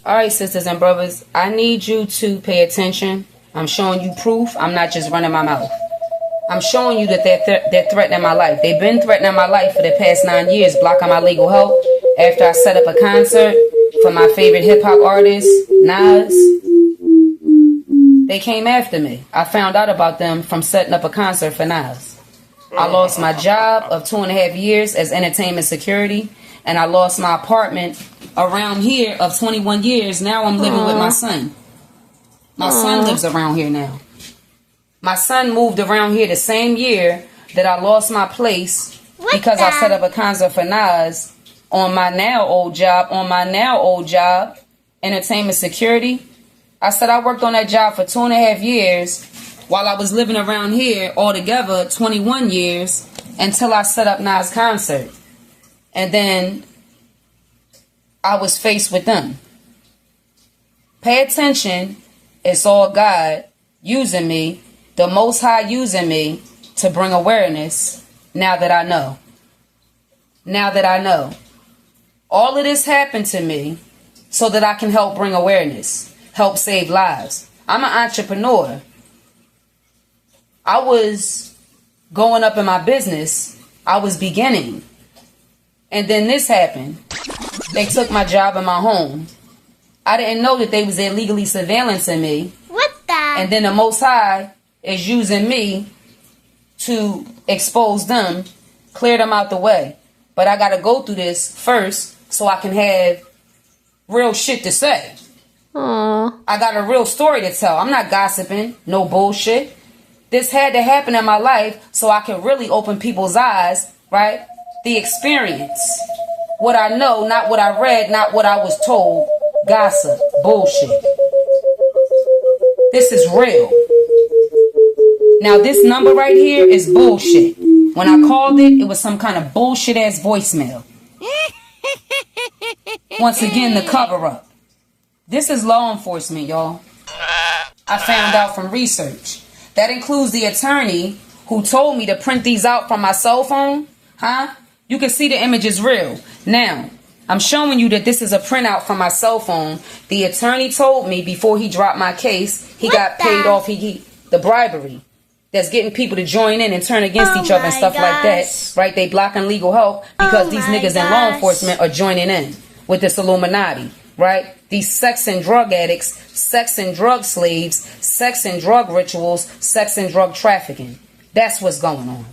Alright, sisters and brothers, I need you to pay attention. I'm showing you proof. I'm not just running my mouth. I'm showing you that they're threatening my life. They've been threatening my life for the past 9 years, blocking my legal help. After I set up a concert for my favorite hip-hop artist, Nas, they came after me. I found out about them from setting up a concert for Nas. I lost my job of 2.5 years as entertainment security, and I lost my apartment around here of 21 years. Now I'm living with my son. My son lives around here now. My son moved around here the same year that I lost my place because I set up a concert for Nas on my now old job. Entertainment security. I said I worked on that job for 2.5 years while I was living around here altogether 21 years until I set up Nas concert. And then I was faced with them. Pay attention. It's all God using me, the Most High using me to bring awareness now that I know. Now that I know. All of this happened to me so that I can help bring awareness, help save lives. I'm an entrepreneur. I was going up in my business. I was beginning. And then this happened. They took my job and my home. I didn't know that they was illegally surveillancing me. What the? And then the Most High is using me to expose them, clear them out the way. But I got to go through this first so I can have real shit to say. Aww. I got a real story to tell. I'm not gossiping. No bullshit. This had to happen in my life so I can really open people's eyes, right? The experience. What I know, not what I read, not what I was told. Gossip. Bullshit. This is real. Now this number right here is bullshit. When I called it, it was some kind of bullshit ass voicemail. Once again, the cover up. This is law enforcement, y'all. I found out from research. That includes the attorney who told me to print these out from my cell phone. Huh? You can see the image is real. Now, I'm showing you that this is a printout from my cell phone. The attorney told me before he dropped my case, he got paid off the bribery that's getting people to join in and turn against each other and stuff like that. Right? They blocking legal help because these niggas in law enforcement are joining in with this Illuminati. Right? These sex and drug addicts, sex and drug slaves, sex and drug rituals, sex and drug trafficking. That's what's going on.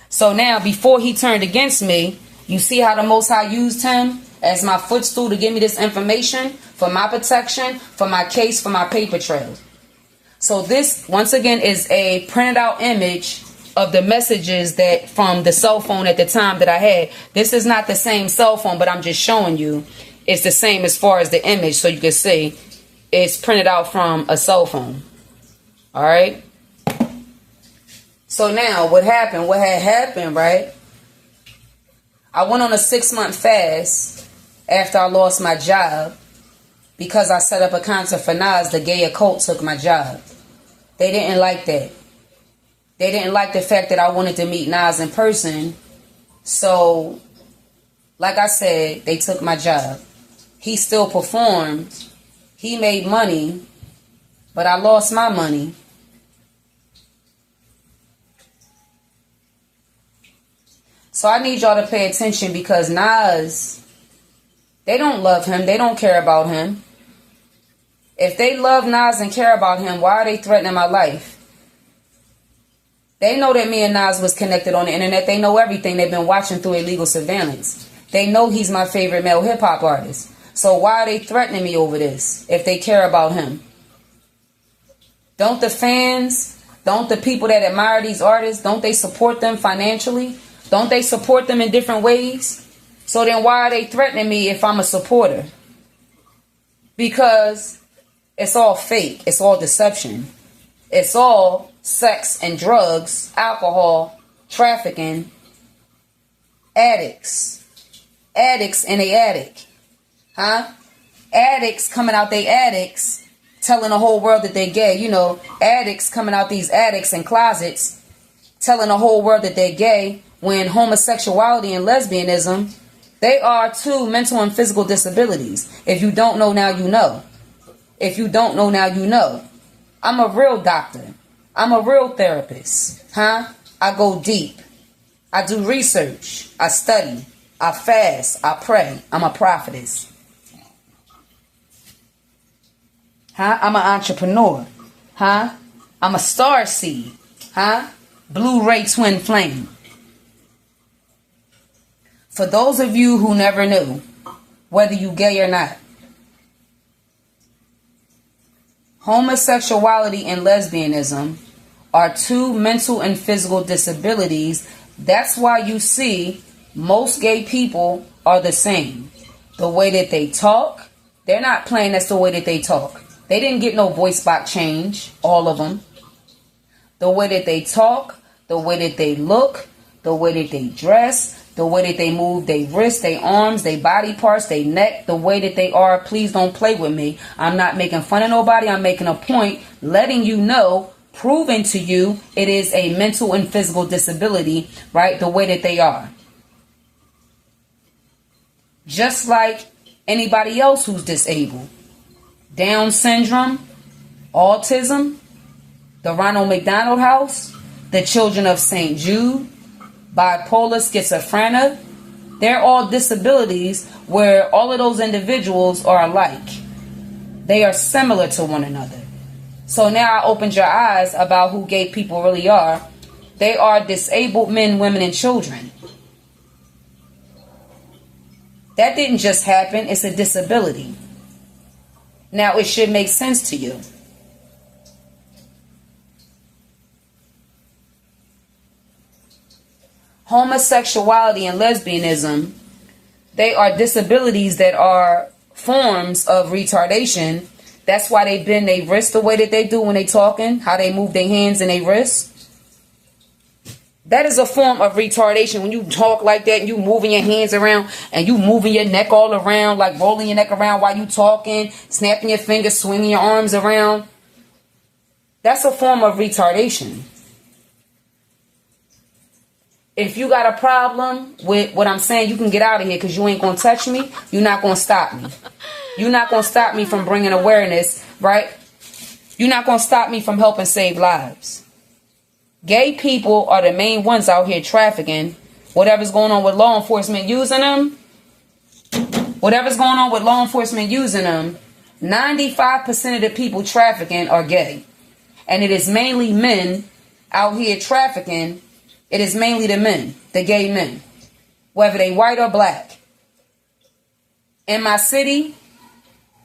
So now, before he turned against me, you see how the Most High used him as my footstool to give me this information for my protection, for my case, for my paper trail. So this, once again, is a printed out image of the messages that from the cell phone at the time that I had. This is not the same cell phone, but I'm just showing you it's the same as far as the image, so you can see it's printed out from a cell phone. All right. So now what happened? What had happened, right? I went on a 6-month fast after I lost my job because I set up a concert for Nas. The gay occult took my job. They didn't like that. They didn't like the fact that I wanted to meet Nas in person. So, like I said, they took my job. He still performed. He made money, but I lost my money. So I need y'all to pay attention because Nas, they don't love him. They don't care about him. If they love Nas and care about him, why are they threatening my life? They know that me and Nas was connected on the internet. They know everything. They've been watching through illegal surveillance. They know he's my favorite male hip-hop artist. So why are they threatening me over this if they care about him? Don't the fans, don't the people that admire these artists, don't they support them financially? Don't they support them in different ways? So then why are they threatening me if I'm a supporter? Because it's all fake. It's all deception. It's all sex and drugs, alcohol, trafficking, addicts. Addicts in a attic. Huh? Addicts coming out they attics, telling the whole world that they're gay. You know, addicts coming out these attics and closets, telling the whole world that they're gay, when homosexuality and lesbianism They are two mental and physical disabilities. If you don't know now, you know. If you don't know now, you know. I'm a real doctor. I'm a real therapist. I go deep. I do research. I study. I fast. I pray. I'm a prophetess. I'm an entrepreneur. I'm a star seed. Blue-ray twin flame. For those of you who never knew, whether you gay or not, homosexuality and lesbianism are two mental and physical disabilities. That's why you see most gay people are the same. The way that they talk, they're not playing, that's the way that they talk. They didn't get no voice box change, all of them. The way that they talk, the way that they look, the way that they dress, the way that they move their wrists, their arms, their body parts, their neck, the way that they are. Please don't play with me. I'm not making fun of nobody. I'm making a point, letting you know, proving to you it is a mental and physical disability, right? The way that they are. Just like anybody else who's disabled. Down syndrome, autism, the Ronald McDonald House, the Children of St. Jude, bipolar, schizophrenia, they're all disabilities where all of those individuals are alike. They are similar to one another. So now I opened your eyes about who gay people really are. They are disabled men, women, and children. That didn't just happen. It's a disability. Now it should make sense to you. Homosexuality and lesbianism, they are disabilities that are forms of retardation. That's why they bend their wrists the way that they do when they talking, how they move their hands and their wrists. That is a form of retardation. When you talk like that and you moving your hands around and you moving your neck all around, like rolling your neck around while you talking, snapping your fingers, swinging your arms around. That's a form of retardation. If you got a problem with what I'm saying, you can get out of here because you ain't going to touch me. You're not going to stop me. You're not going to stop me from bringing awareness, right? You're not going to stop me from helping save lives. Gay people are the main ones out here trafficking. Whatever's going on with law enforcement using them, 95% of the people trafficking are gay. And it is mainly men out here trafficking. It is mainly the men, the gay men, whether they white or black. In my city,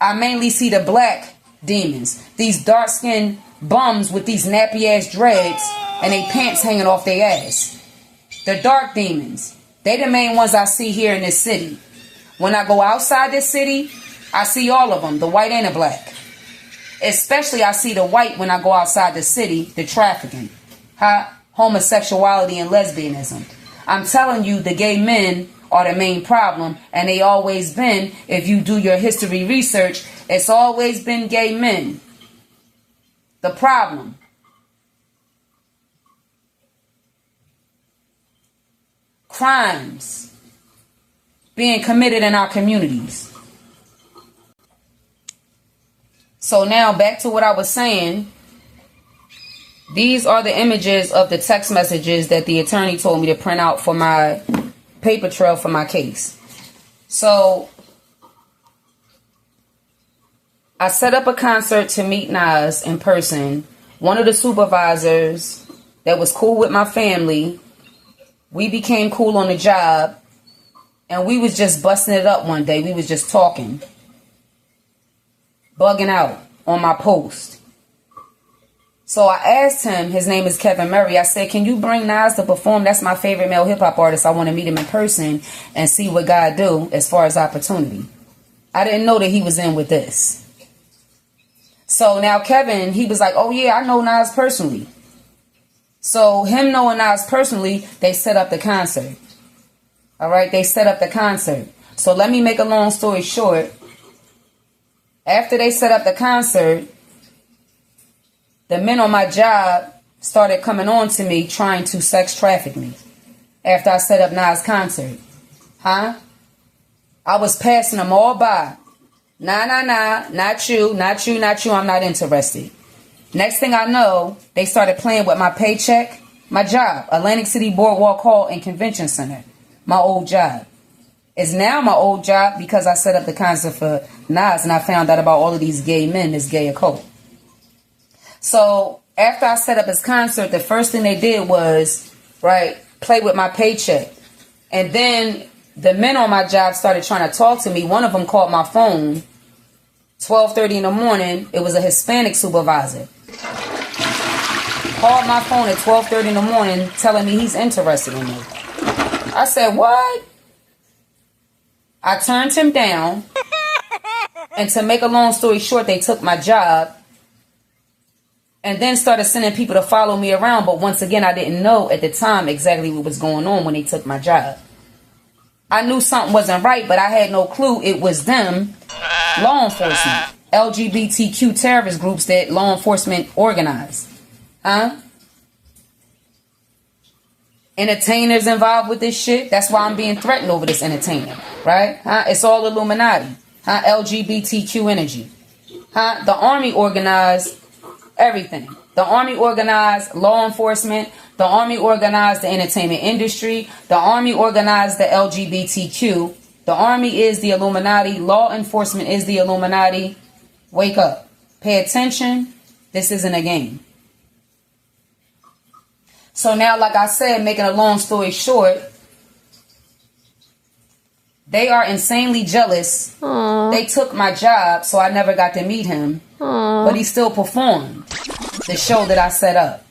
I mainly see the black demons. These dark-skinned bums with these nappy-ass dreads and they pants hanging off their ass. The dark demons. They the main ones I see here in this city. When I go outside this city, I see all of them, the white and the black. Especially I see the white when I go outside the city, the trafficking. Homosexuality and lesbianism. I'm telling you, the gay men are the main problem, and they always been. If you do your history research, it's always been gay men. The problem. Crimes being committed in our communities. So now back to what I was saying. These are the images of the text messages that the attorney told me to print out for my paper trail for my case. So I set up a concert to meet Nas in person. One of the supervisors that was cool with my family, we became cool on the job, and we was just busting it up one day. We was just talking, bugging out on my post. So I asked him, his name is Kevin Murray. I said, can you bring Nas to perform? That's my favorite male hip-hop artist. I want to meet him in person and see what God do as far as opportunity. I didn't know that he was in with this. So now Kevin, he was like, oh yeah, I know Nas personally. So him knowing Nas personally, they set up the concert. All right, they set up the concert. So let me make a long story short. After they set up the concert, the men on my job started coming on to me trying to sex traffic me after I set up Nas' concert. I was passing them all by. Nah, not you, I'm not interested. Next thing I know, they started playing with my paycheck, my job, Atlantic City Boardwalk Hall and Convention Center, my old job. It's now my old job because I set up the concert for Nas and I found out about all of these gay men, this gay occult. So after I set up his concert, the first thing they did was, right, play with my paycheck. And then the men on my job started trying to talk to me. One of them called my phone, 12:30 in the morning. It was a Hispanic supervisor. Called my phone at 12:30 in the morning telling me he's interested in me. I said, what? I turned him down. And to make a long story short, they took my job. And then started sending people to follow me around. But once again, I didn't know at the time exactly what was going on when they took my job. I knew something wasn't right, but I had no clue it was them, law enforcement, LGBTQ terrorist groups that law enforcement organized. Huh? Entertainers involved with this shit. That's why I'm being threatened over this entertainer. Right? Huh? It's all Illuminati. Huh? LGBTQ energy. Huh? The army organized everything. The army organized law enforcement. The army organized the entertainment industry. The army organized the LGBTQ. The army is the Illuminati. Law enforcement is the Illuminati. Wake up. Pay attention. This isn't a game. So now, like I said, making a long story short, they are insanely jealous. Aww. They took my job, so I never got to meet him. Aww. But he still performed the show that I set up.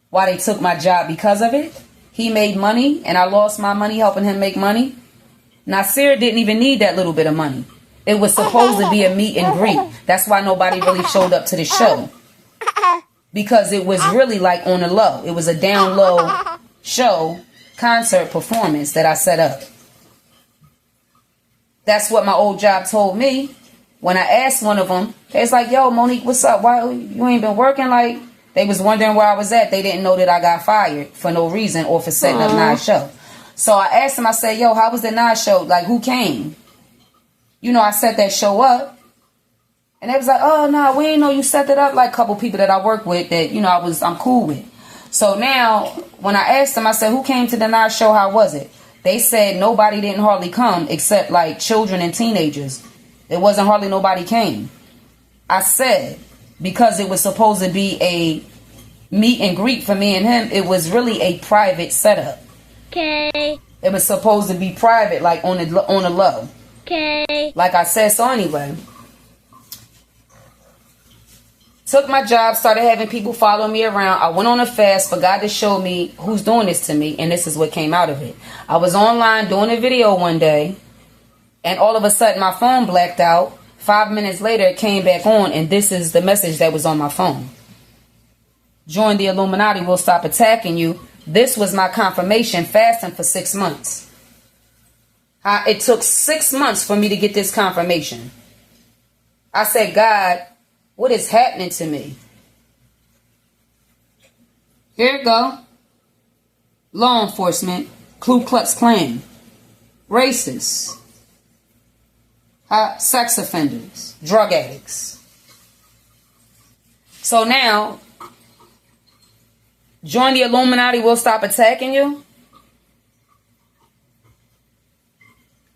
Why they took my job? Because of it. He made money, and I lost my money helping him make money. NASIR didn't even need that little bit of money. It was supposed to be a meet and greet. That's why nobody really showed up to the show. Because it was really like on the low. It was a down low show, concert performance that I set up. That's what my old job told me. When I asked one of them, they was like, yo, Monique, what's up? Why you ain't been working? Like, they was wondering where I was at. They didn't know that I got fired for no reason or for setting up Nas show. So I asked them, I said, yo, how was the Nas show? Like, who came? You know, I set that show up. And they was like, oh, no, we ain't know you set that up. Like a couple people that I work with that, you know, I'm cool with. So now, when I asked them, I said, who came to the Nas show? How was it? They said nobody didn't hardly come except like children and teenagers. It wasn't hardly nobody came. I said, because it was supposed to be a meet and greet for me and him, it was really a private setup. Okay. It was supposed to be private, like on the low. Okay. Like I said, so anyway. Took my job, started having people follow me around. I went on a fast for God to show me who's doing this to me, and this is what came out of it. I was online doing a video one day, and all of a sudden my phone blacked out. 5 minutes later, it came back on, and this is the message that was on my phone. Join the Illuminati, we'll stop attacking you. This was my confirmation, fasting for 6 months. It took 6 months for me to get this confirmation. I said, God, what is happening to me? Here we go. Law enforcement, Ku Klux Klan, racists, sex offenders, drug addicts. So now, join the Illuminati, we'll stop attacking you.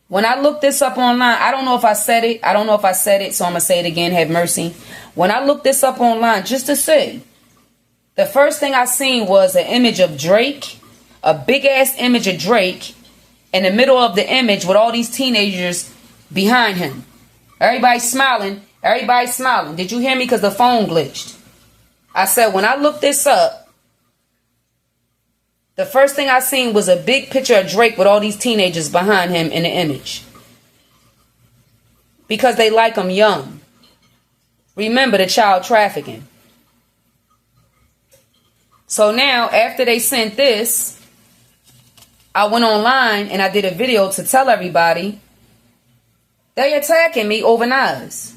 When I looked this up online, I don't know if I said it. So I'm going to say it again. Have mercy. When I looked this up online, just to see, the first thing I seen was an image of Drake, a big-ass image of Drake, in the middle of the image with all these teenagers behind him. Everybody smiling. Everybody smiling. Did you hear me? Because the phone glitched. I said, when I looked this up, the first thing I seen was a big picture of Drake with all these teenagers behind him in the image. Because they like him young. Remember the child trafficking. So now, after they sent this, I went online and I did a video to tell everybody they attacking me over Nas.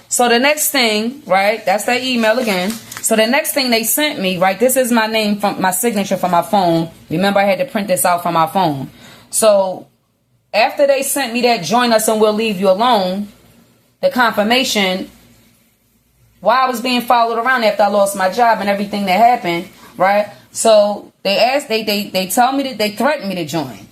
So the next thing, right, that's that email again. So the next thing they sent me, right, this is my name, from my signature from my phone. Remember, I had to print this out from my phone. So After they sent me that join us and we'll leave you alone, the confirmation, while I was being followed around after I lost my job and everything that happened, right? So they asked, they tell me that they threatened me to join,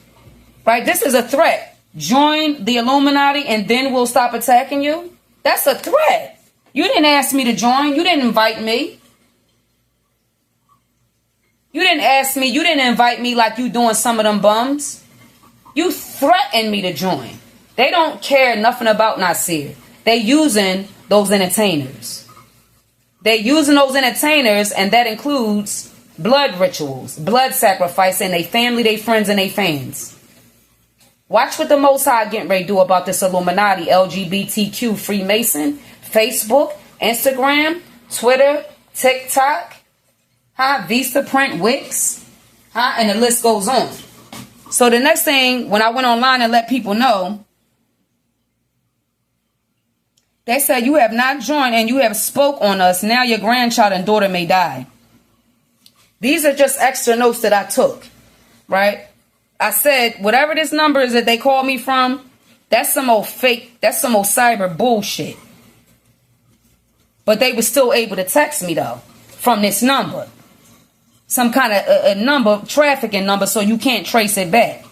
right? This is a threat. Join the Illuminati and then we'll stop attacking you. That's a threat. You didn't ask me to join. You didn't invite me. You didn't ask me. You didn't invite me like you doing some of them bums. You threatened me to join. They don't care nothing about NASIR. They using those entertainers. They using those entertainers, and that includes blood rituals, blood sacrifice, and they family, they friends, and they fans. Watch what the Most High getting ready to do about this Illuminati, LGBTQ, Freemason, Facebook, Instagram, Twitter, TikTok, Vista Print, Wix, and the list goes on. So the next thing, when I went online and let people know, they said, you have not joined and you have spoke on us. Now your grandchild and daughter may die. These are just extra notes that I took, right? I said, whatever this number is that they call me from, that's some old fake, that's some old cyber bullshit. But they were still able to text me, though, from this number. Some kind of a number, trafficking number, so you can't trace it back.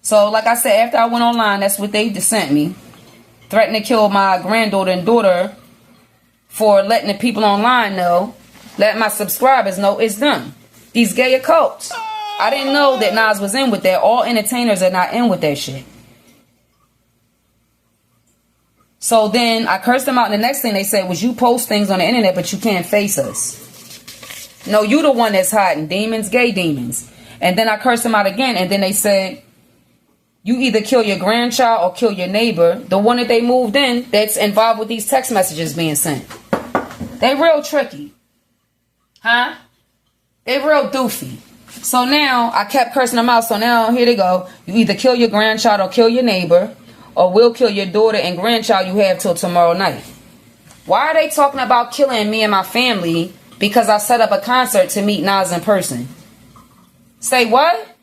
So, like I said, after I went online, that's what they just sent me. Threatened to kill my granddaughter and daughter for letting the people online know, letting my subscribers know it's them. These gay occults. I didn't know that Nas was in with that. All entertainers are not in with that shit. So then I cursed them out. And the next thing they said was, you post things on the internet, but you can't face us. No, you the one that's hiding. Demons, gay demons. And then I cursed them out again. And then they said, you either kill your grandchild or kill your neighbor. The one that they moved in that's involved with these text messages being sent. They real tricky. They real doofy. So now I kept cursing them out. So now here they go. You either kill your grandchild or kill your neighbor, or we'll kill your daughter and grandchild you have till tomorrow night. Why are they talking about killing me and my family because I set up a concert to meet Nas in person? Say what?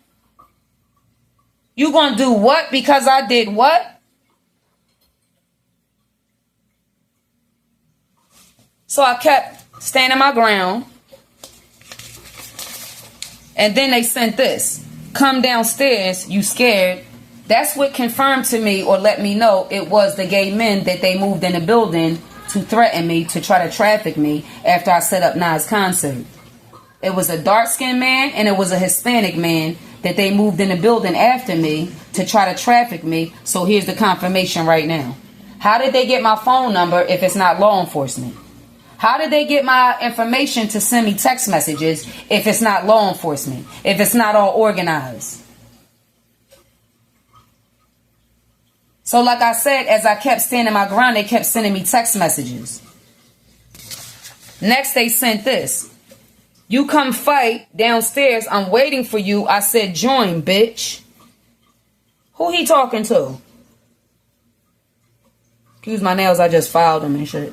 You gonna do what because I did what? So I kept standing my ground. And then they sent this. Come downstairs, you scared. That's what confirmed to me or let me know it was the gay men that they moved in the building to threaten me, to try to traffic me after I set up Nas' concert. It was a dark-skinned man and it was a Hispanic man that they moved in the building after me to try to traffic me. So here's the confirmation right now. How did they get my phone number if it's not law enforcement? How did they get my information to send me text messages if it's not law enforcement? If it's not all organized? So like I said, as I kept standing my ground, they kept sending me text messages. Next, they sent this. You come fight downstairs. I'm waiting for you. I said, join, bitch. Who he talking to? Excuse my nails. I just filed them and shit.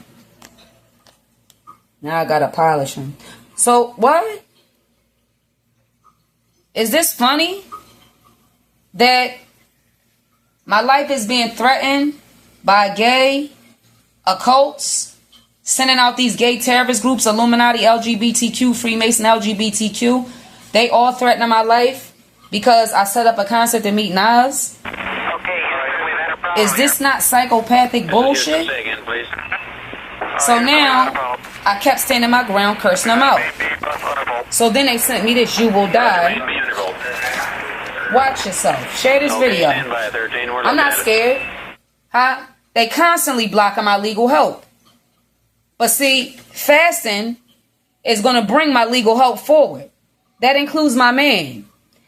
Now I gotta polish them. So, what? Is this funny? That my life is being threatened by gay occults, sending out these gay terrorist groups, Illuminati, LGBTQ, Freemason, LGBTQ. They all threatening my life because I set up a concert to meet Nas. Is this not psychopathic bullshit? So now, I kept standing my ground, cursing them out. So then they sent me this, you will die. Watch yourself. Share this video. I'm not scared. They constantly blocking my legal help. But see, fasting is going to bring my legal help forward. That includes my man.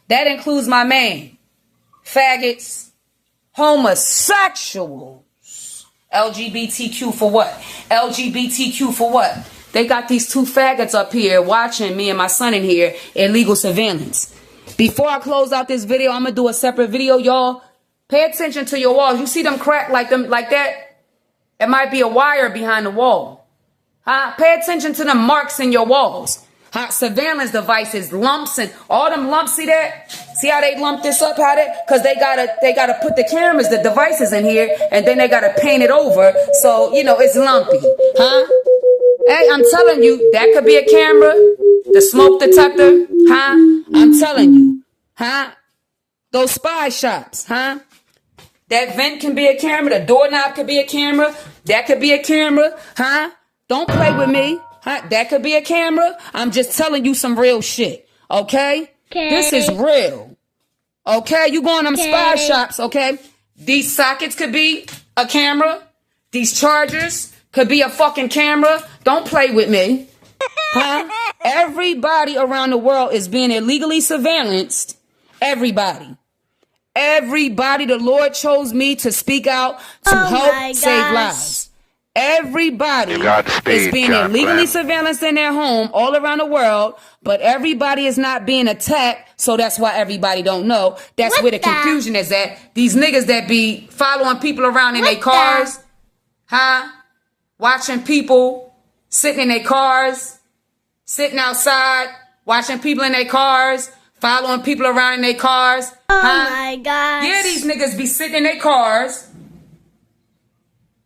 That includes my man. Faggots. Homosexuals. LGBTQ for what? LGBTQ for what? They got these two faggots up here watching me and my son in here. Illegal surveillance. Before I close out this video, I'm going to do a separate video, y'all. Pay attention to your walls. You see them crack like that? It might be a wire behind the wall. Pay attention to the marks in your walls. Surveillance devices, lumps, and all them lumps. See that? See how they lump this up? How they? Because they gotta put the cameras, the devices in here, and then they gotta paint it over, so you know it's lumpy, huh? Hey, I'm telling you, that could be a camera. The smoke detector, huh? I'm telling you, huh? Those spy shops, huh? That vent can be a camera. The doorknob could be a camera. That could be a camera, huh? Don't play with me, huh? That could be a camera. I'm just telling you some real shit, okay? This is real, okay? You go on them spy shops, okay? These sockets could be a camera. These chargers could be a fucking camera. Don't play with me, huh? Everybody around the world is being illegally surveillanced. Everybody. Everybody, the Lord chose me to speak out to help save lives. Everybody is being illegally surveillanced in their home all around the world, but everybody is not being attacked, so that's why everybody don't know. That's where the confusion is at. These niggas that be following people around in their cars, huh? Watching people sitting in their cars, sitting outside, watching people in their cars, following people around in their cars. Oh my gosh. Yeah, these niggas be sitting in their cars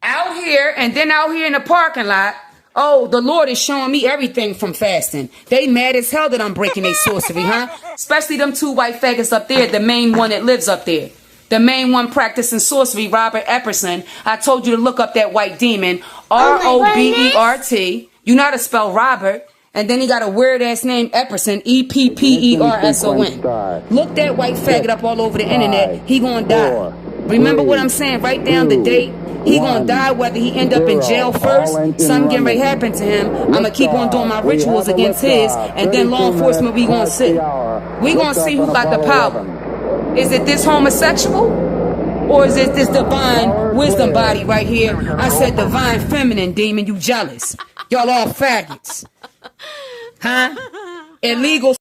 out here and then out here in the parking lot. Oh, the Lord is showing me everything from fasting. They mad as hell that I'm breaking their sorcery, huh? Especially them two white faggots up there, the main one that lives up there. The main one practicing sorcery, Robert Epperson. I told you to look up that white demon. R-O-B-E-R-T. You know how to spell Robert. And then he got a weird-ass name, Epperson, E-P-P-E-R-S-O-N. Look that white faggot up all over the internet. He gonna die. Remember what I'm saying? Write down the date. He gonna die whether he end up in jail first, something getting ready to happen to him. I'm gonna keep on doing my rituals against his, and then law enforcement, we gonna see. We gonna see who got the power. Is it this homosexual? Or is it this divine wisdom body right here? I said divine feminine demon, you jealous. Y'all all faggots. Huh? Illegal